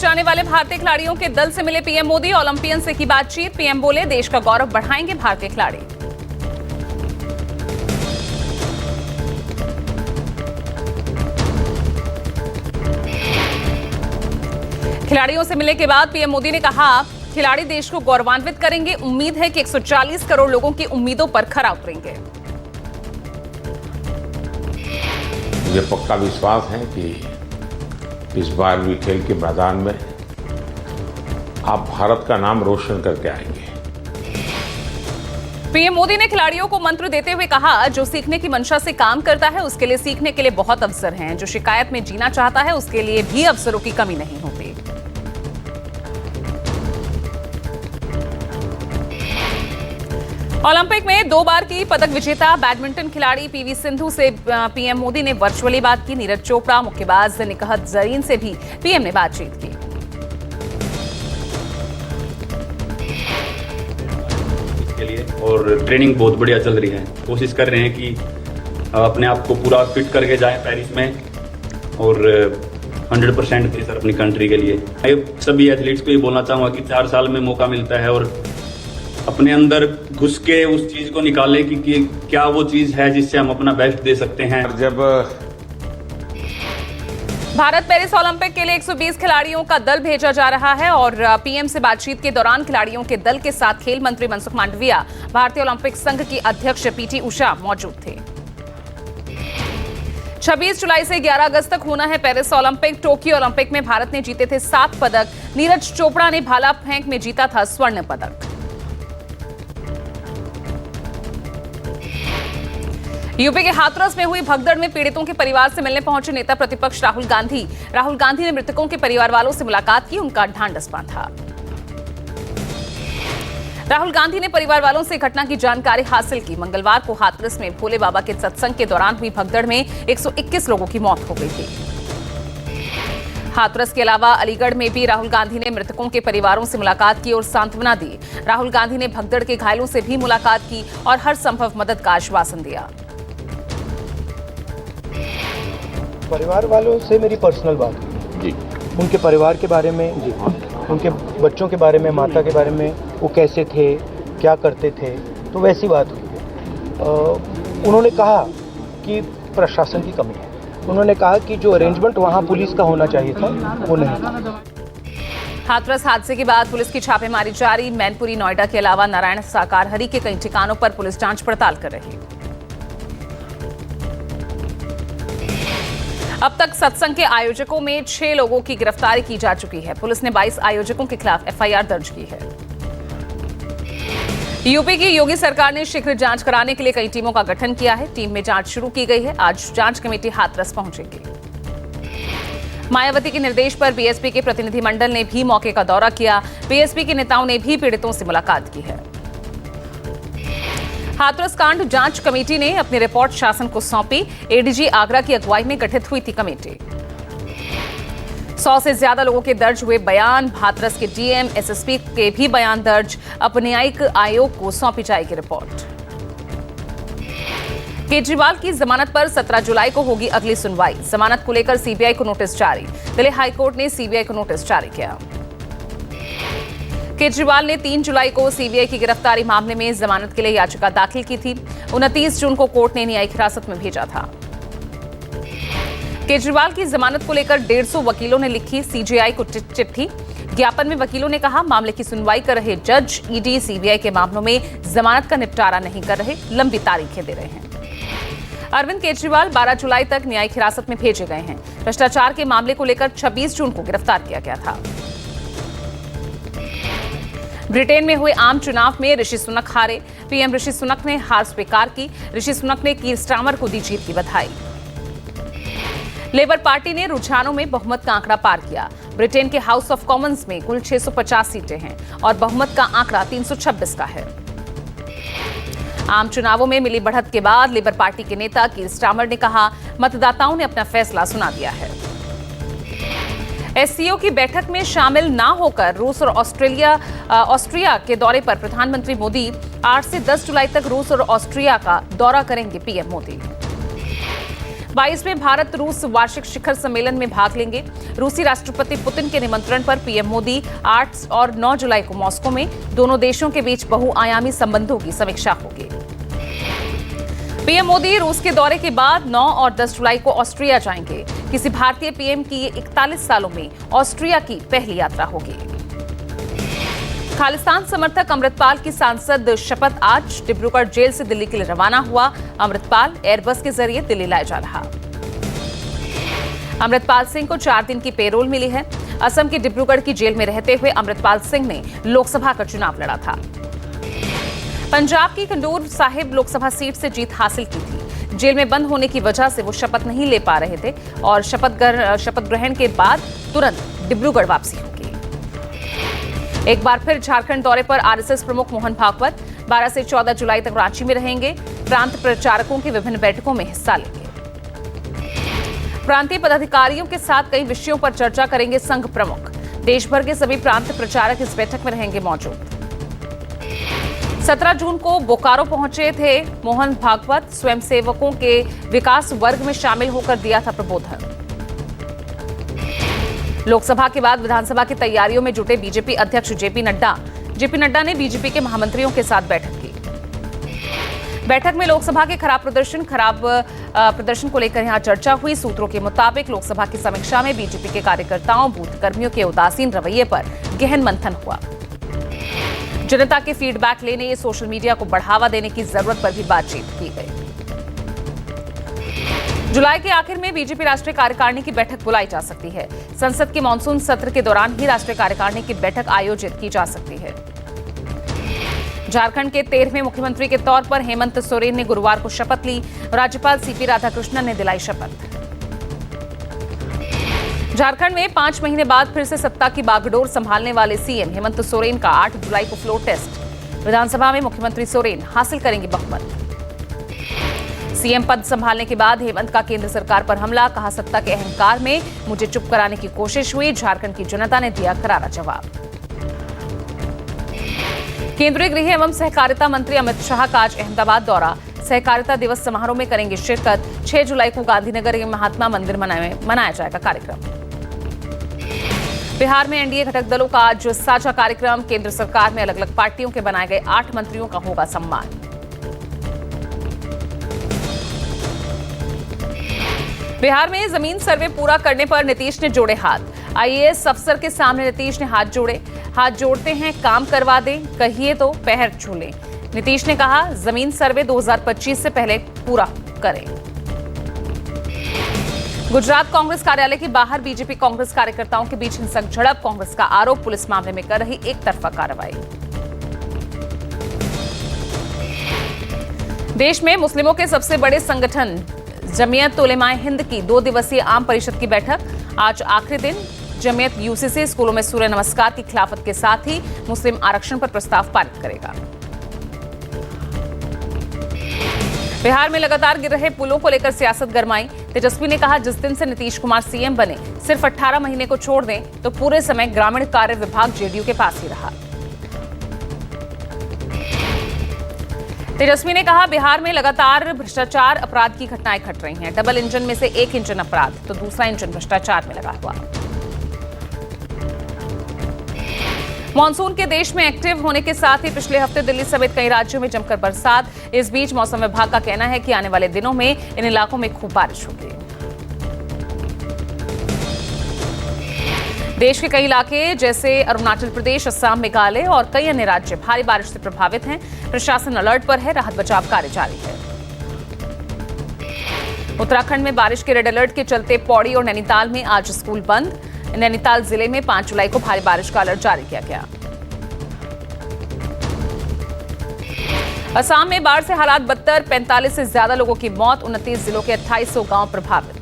जाने वाले भारतीय खिलाड़ियों के दल से मिले पीएम मोदी। ओलंपियन से की बातचीत। पीएम बोले, देश का गौरव बढ़ाएंगे भारतीय खिलाड़ी। खिलाड़ियों से मिलने के बाद पीएम मोदी ने कहा, खिलाड़ी देश को गौरवान्वित करेंगे। उम्मीद है कि 140 करोड़ लोगों की उम्मीदों पर खरा उतरेंगे। मुझे पक्का विश्वास है कि इस बार भी खेल के मैदान में आप भारत का नाम रोशन करके आएंगे। पीएम मोदी ने खिलाड़ियों को मंत्र देते हुए कहा, जो सीखने की मंशा से काम करता है उसके लिए सीखने के लिए बहुत अवसर हैं। जो शिकायत में जीना चाहता है उसके लिए भी अवसरों की कमी नहीं होती। ओलंपिक में 2 बार की पदक विजेता बैडमिंटन खिलाड़ी पीवी सिंधु से पीएम मोदी ने वर्चुअली बात की। नीरज चोपड़ा, मुक्केबाज निकहत जरीन से भी पीएम ने बातचीत की। इसके लिए और ट्रेनिंग बहुत बढ़िया चल रही है। कोशिश कर रहे हैं कि अपने आप को पूरा फिट करके जाएं पेरिस में और 100% दे सर अपनी कंट्री के लिए। मैं सभी एथलीट्स को ये बोलना चाहूँगा कि 4 साल में मौका मिलता है और अपने अंदर घुस के उस चीज को निकाले कि क्या वो चीज है जिससे हम अपना बेस्ट दे सकते हैं। जब भारत पेरिस ओलंपिक के लिए 120 खिलाड़ियों का दल भेजा जा रहा है और पीएम से बातचीत के दौरान खिलाड़ियों के दल के साथ खेल मंत्री मनसुख मांडविया, भारतीय ओलंपिक संघ की अध्यक्ष पीटी उषा मौजूद थे। 26 जुलाई से 11 अगस्त तक होना है पेरिस ओलंपिक। टोक्यो ओलंपिक में भारत ने जीते थे 7 पदक। नीरज चोपड़ा ने भाला फेंक में जीता था स्वर्ण पदक। यूपी के हाथरस में हुई भगदड़ में पीड़ितों के परिवार से मिलने पहुंचे नेता प्रतिपक्ष राहुल गांधी। राहुल गांधी ने मृतकों के परिवार वालों से मुलाकात की, उनका ढांढस बांधा। राहुल गांधी ने परिवार वालों से घटना की जानकारी हासिल की। मंगलवार को हाथरस में भोले बाबा के सत्संग के दौरान हुई भगदड़ में 121 लोगों की मौत हो गई थी। हाथरस के अलावा अलीगढ़ में भी राहुल गांधी ने मृतकों के परिवारों से मुलाकात की और सांत्वना दी। राहुल गांधी ने भगदड़ के घायलों से भी मुलाकात की और हर संभव मदद का आश्वासन दिया। परिवार वालों से मेरी पर्सनल बात हुई, उनके परिवार के बारे में, उनके बच्चों के बारे में, माता के बारे में, वो कैसे थे, क्या करते थे, तो वैसी बात हुई। उन्होंने कहा कि प्रशासन की कमी है। उन्होंने कहा कि जो अरेंजमेंट वहाँ पुलिस का होना चाहिए था वो नहीं था। हाथरस हादसे के बाद पुलिस की छापेमारी जारी। मैनपुरी, नोएडा के अलावा नारायण साकार हरी के कई ठिकानों पर पुलिस जांच पड़ताल कर रही है। अब तक सत्संग के आयोजकों में 6 लोगों की गिरफ्तारी की जा चुकी है। पुलिस ने 22 आयोजकों के खिलाफ एफआईआर दर्ज की है। यूपी की योगी सरकार ने शीघ्र जांच कराने के लिए कई टीमों का गठन किया है। टीम में जांच शुरू की गई है। आज जांच कमेटी हाथरस पहुंचेगी। मायावती के निर्देश पर बीएसपी के प्रतिनिधिमंडल ने भी मौके का दौरा किया। बीएसपी के नेताओं ने भी पीड़ितों से मुलाकात की है। हाथरस कांड जांच कमेटी ने अपनी रिपोर्ट शासन को सौंपी। एडीजी आगरा की अगुवाई में गठित हुई थी कमेटी। 100 से ज्यादा लोगों के दर्ज हुए बयान। हाथरस के डीएम, एसएसपी के भी बयान दर्ज। अब न्यायिक आयोग को सौंपी जाएगी रिपोर्ट। केजरीवाल की जमानत पर 17 जुलाई को होगी अगली सुनवाई। जमानत को लेकर सीबीआई को नोटिस जारी। दिल्ली हाईकोर्ट ने सीबीआई को नोटिस जारी किया। केजरीवाल ने 3 जुलाई को सीबीआई की गिरफ्तारी मामले में जमानत के लिए याचिका दाखिल की थी। 29 जून को कोर्ट ने न्यायिक हिरासत में भेजा था। केजरीवाल की जमानत को लेकर 150 वकीलों ने लिखी सीजेआई को चिट्ठी। ज्ञापन में वकीलों ने कहा, मामले की सुनवाई कर रहे जज ईडी सीबीआई के मामलों में जमानत का निपटारा नहीं कर रहे, लंबी तारीखें दे रहे हैं। अरविंद केजरीवाल 12 जुलाई तक न्यायिक हिरासत में भेजे गए हैं। भ्रष्टाचार के मामले को लेकर 26 जून को गिरफ्तार किया गया था। ब्रिटेन में हुए आम चुनाव में ऋषि सुनक हारे। पीएम ऋषि सुनक ने हार स्वीकार की। ऋषि सुनक ने कीर स्टारमर को दी जीत की बधाई। लेबर पार्टी ने रुझानों में बहुमत का आंकड़ा पार किया। ब्रिटेन के हाउस ऑफ कॉमन्स में कुल 650 सीटें हैं और बहुमत का आंकड़ा 326 का है। आम चुनावों में मिली बढ़त के बाद लेबर पार्टी के नेता कीर स्टारमर ने कहा, मतदाताओं ने अपना फैसला सुना दिया है। एससीओ की बैठक में शामिल ना होकर रूस और ऑस्ट्रिया के दौरे पर प्रधानमंत्री मोदी 8 से 10 जुलाई तक रूस और ऑस्ट्रिया का दौरा करेंगे। पीएम मोदी 22वें भारत रूस वार्षिक शिखर सम्मेलन में भाग लेंगे। रूसी राष्ट्रपति पुतिन के निमंत्रण पर पीएम मोदी 8 और 9 जुलाई को मॉस्को में दोनों देशों के बीच बहुआयामी संबंधों की समीक्षा होगी। पीएम मोदी रूस के दौरे के बाद 9 और 10 जुलाई को ऑस्ट्रिया जाएंगे। किसी भारतीय पीएम की ये 41 सालों में ऑस्ट्रिया की पहली यात्रा होगी। खालिस्तान समर्थक अमृतपाल की सांसद शपथ आज। डिब्रूगढ़ जेल से दिल्ली के लिए रवाना हुआ अमृतपाल एयरबस के जरिए दिल्ली लाया जा रहा। अमृतपाल सिंह को 4 दिन की पेरोल मिली है। असम की डिब्रूगढ़ की जेल में रहते हुए अमृतपाल सिंह ने लोकसभा का चुनाव लड़ा था। पंजाब की खंडूर साहिब लोकसभा सीट से जीत हासिल की थी। जेल में बंद होने की वजह से वो शपथ नहीं ले पा रहे थे और शपथ ग्रहण के बाद तुरंत डिब्रूगढ़ वापसी होगी। एक बार फिर झारखंड दौरे पर आरएसएस प्रमुख मोहन भागवत 12 से 14 जुलाई तक रांची में रहेंगे। प्रांत प्रचारकों की विभिन्न बैठकों में हिस्सा लेंगे। प्रांतीय पदाधिकारियों के साथ कई विषयों पर चर्चा करेंगे संघ प्रमुख। देश भर के सभी प्रांत प्रचारक इस बैठक में रहेंगे मौजूद। 17 जून को बोकारो पहुंचे थे मोहन भागवत। स्वयंसेवकों के विकास वर्ग में शामिल होकर दिया था प्रबोधन। लोकसभा के बाद विधानसभा की तैयारियों में जुटे बीजेपी अध्यक्ष जेपी नड्डा ने बीजेपी के महामंत्रियों के साथ बैठक की। बैठक में लोकसभा के खराब प्रदर्शन को लेकर यहां चर्चा हुई। सूत्रों के मुताबिक लोकसभा की समीक्षा में बीजेपी के कार्यकर्ताओं बूथ कर्मियों के उदासीन रवैये पर गहन मंथन हुआ। जनता के फीडबैक लेने या सोशल मीडिया को बढ़ावा देने की जरूरत पर भी बातचीत की गई। जुलाई के आखिर में बीजेपी राष्ट्रीय कार्यकारिणी की बैठक बुलाई जा सकती है। संसद के मानसून सत्र के दौरान ही राष्ट्रीय कार्यकारिणी की बैठक आयोजित की जा सकती है। झारखंड के 13वें मुख्यमंत्री के तौर पर हेमंत सोरेन ने गुरुवार को शपथ ली। राज्यपाल सीपी राधाकृष्णन ने दिलाई शपथ। झारखंड में 5 महीने बाद फिर से सत्ता की बागडोर संभालने वाले सीएम हेमंत सोरेन का 8 जुलाई को फ्लोर टेस्ट। विधानसभा में मुख्यमंत्री सोरेन हासिल करेंगे बहुमत। सीएम पद संभालने के बाद हेमंत का केंद्र सरकार पर हमला। कहा, सत्ता के अहंकार में मुझे चुप कराने की कोशिश हुई। झारखंड की जनता ने दिया करारा जवाब। केंद्रीय गृह एवं सहकारिता मंत्री अमित शाह का आज अहमदाबाद दौरा। सहकारिता दिवस समारोह में करेंगे शिरकत। 6 जुलाई को गांधीनगर के महात्मा मंदिर मनाया जाएगा कार्यक्रम। बिहार में एनडीए घटक दलों का आज साझा कार्यक्रम। केंद्र सरकार में अलग अलग पार्टियों के बनाए गए 8 मंत्रियों का होगा सम्मान। बिहार में जमीन सर्वे पूरा करने पर नीतीश ने जोड़े हाथ। आईएएस अफसर के सामने नीतीश ने हाथ जोड़े। हाथ जोड़ते हैं काम करवा दें, कहिए तो पैर छू लें। नीतीश ने कहा, जमीन सर्वे 2025 से पहले पूरा करें। गुजरात कांग्रेस कार्यालय के बाहर बीजेपी कांग्रेस कार्यकर्ताओं के बीच हिंसक झड़प। कांग्रेस का आरोप, पुलिस मामले में कर रही एक तरफा कार्रवाई। देश में मुस्लिमों के सबसे बड़े संगठन जमीयत उलेमाए हिंद की 2 दिवसीय आम परिषद की बैठक आज आखिरी दिन। जमीयत यूसीसी स्कूलों में सूर्य नमस्कार की खिलाफत के साथ ही मुस्लिम आरक्षण पर प्रस्ताव पारित करेगा। बिहार में लगातार गिर रहे पुलों को लेकर सियासत गरमाई। तेजस्वी ने कहा, जिस दिन से नीतीश कुमार सीएम बने सिर्फ 18 महीने को छोड़ दें तो पूरे समय ग्रामीण कार्य विभाग जेडीयू के पास ही रहा। तेजस्वी ने कहा, बिहार में लगातार भ्रष्टाचार अपराध की घटनाएं घट रही हैं। डबल इंजन में से एक इंजन अपराध तो दूसरा इंजन भ्रष्टाचार में लगा हुआ। मॉनसून के देश में एक्टिव होने के साथ ही पिछले हफ्ते दिल्ली समेत कई राज्यों में जमकर बरसात। इस बीच मौसम विभाग का कहना है कि आने वाले दिनों में इन इलाकों में खूब बारिश होगी। देश के कई इलाके जैसे अरुणाचल प्रदेश, असम, मेघालय और कई अन्य राज्य भारी बारिश से प्रभावित हैं। प्रशासन अलर्ट पर है। राहत बचाव कार्य जारी है। उत्तराखंड में बारिश के रेड अलर्ट के चलते पौड़ी और नैनीताल में आज स्कूल बंद। नैनीताल जिले में 5 जुलाई को भारी बारिश का अलर्ट जारी किया गया। असम में बाढ़ से हालात बदतर। 45 से ज्यादा लोगों की मौत। 29 जिलों के 2800 गांव प्रभावित।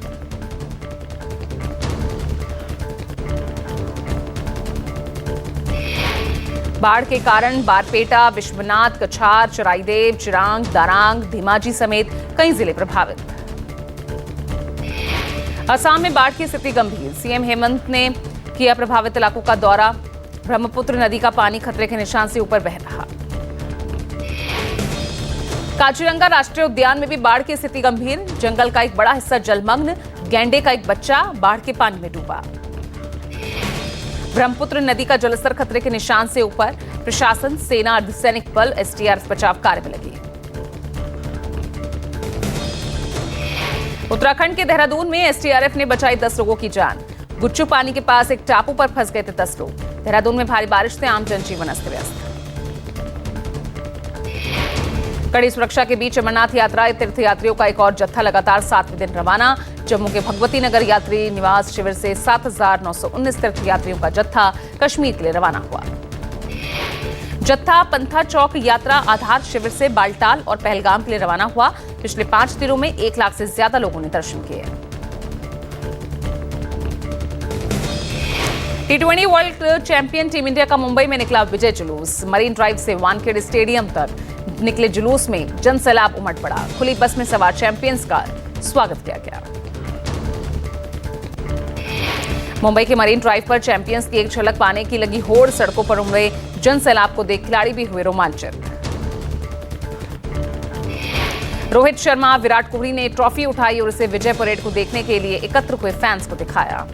बाढ़ के कारण बारपेटा, विश्वनाथ, कछार, चराईदेव, चिरांग, दारांग, धीमाजी समेत कई जिले प्रभावित। असम में बाढ़ की स्थिति गंभीर। सीएम हेमंत ने किया प्रभावित इलाकों का दौरा। ब्रह्मपुत्र नदी का पानी खतरे के निशान से ऊपर बह रहा। काजीरंगा राष्ट्रीय उद्यान में भी बाढ़ की स्थिति गंभीर। जंगल का एक बड़ा हिस्सा जलमग्न, गैंडे का एक बच्चा बाढ़ के पानी में डूबा। ब्रह्मपुत्र नदी का जलस्तर खतरे के निशान से ऊपर। प्रशासन, सेना, अर्धसैनिक बल, एसडीआरएफ बचाव कार्य में लगी। उत्तराखंड के देहरादून में एसडीआरएफ ने बचाई 10 लोगों की जान। गुच्चू पानी के पास एक टापू पर फंस गए थे 10 लोग। देहरादून में भारी बारिश से आम जनजीवन अस्त व्यस्त। कड़ी सुरक्षा के बीच अमरनाथ यात्रा तीर्थयात्रियों का एक और जत्था लगातार 7वें दिन रवाना। जम्मू के भगवती नगर यात्री निवास शिविर से 7,919 तीर्थयात्रियों का जत्था कश्मीर के लिए रवाना हुआ। जत्था पंथा चौक यात्रा आधार शिविर से बालटाल और पहलगाम के लिए रवाना हुआ। पिछले 5 दिनों में 1 लाख से ज्यादा लोगों ने दर्शन किए। T20 world champion team India का मुंबई में निकला विजय जुलूस। मरीन ड्राइव से वानखेड़े स्टेडियम तक निकले जुलूस में जनसैलाब उमड़ पड़ा। खुली बस में सवार चैंपियंस का स्वागत किया गया। मुंबई के मरीन ड्राइव पर चैंपियंस की एक झलक पाने की लगी होड़। सड़कों पर उमड़े जनसैलाब को देख खिलाड़ी भी हुए रोमांचित। रोहित शर्मा, विराट कोहली ने ट्रॉफी उठाई और इसे विजय परेड को देखने के लिए एकत्र हुए फैंस को दिखाया।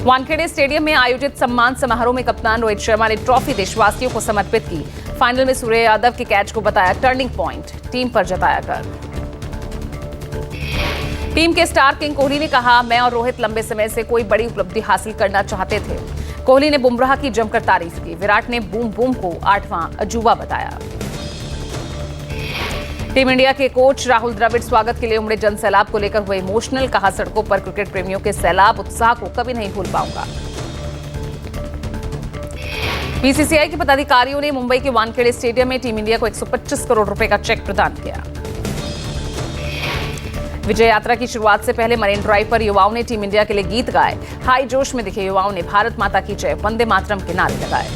वानखेड़े स्टेडियम में आयोजित सम्मान समारोह में कप्तान रोहित शर्मा ने ट्रॉफी देशवासियों को समर्पित की। फाइनल में सूर्य यादव के कैच को बताया टर्निंग पॉइंट, टीम पर जताया गर्व। टीम के स्टार किंग कोहली ने कहा, मैं और रोहित लंबे समय से कोई बड़ी उपलब्धि हासिल करना चाहते थे। कोहली ने बुमराह की जमकर तारीफ की। विराट ने बूम बूम को 8वां अजूबा बताया। टीम इंडिया के कोच राहुल द्रविड़ स्वागत के लिए उमड़े जनसैलाब को लेकर हुए इमोशनल। कहा, सड़कों पर क्रिकेट प्रेमियों के सैलाब उत्साह को कभी नहीं भूल पाऊंगा। बीसीसीआई के पदाधिकारियों ने मुंबई के वानखेड़े स्टेडियम में टीम इंडिया को 125 करोड़ रुपए का चेक प्रदान किया। विजय यात्रा की शुरुआत से पहले मरीन ड्राइव पर युवाओं ने टीम इंडिया के लिए गीत गाए। हाई जोश में दिखे युवाओं ने भारत माता की जय, वंदे मातरम के नारे लगाए।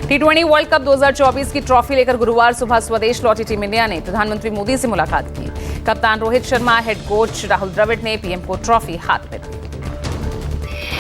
T20 वर्ल्ड कप 2024 की ट्रॉफी लेकर गुरुवार सुबह स्वदेश लौटी टीम इंडिया ने प्रधानमंत्री मोदी से मुलाकात की। कप्तान रोहित शर्मा, हेड कोच राहुल द्रविड़ ने पीएम को ट्रॉफी हाथ में दी।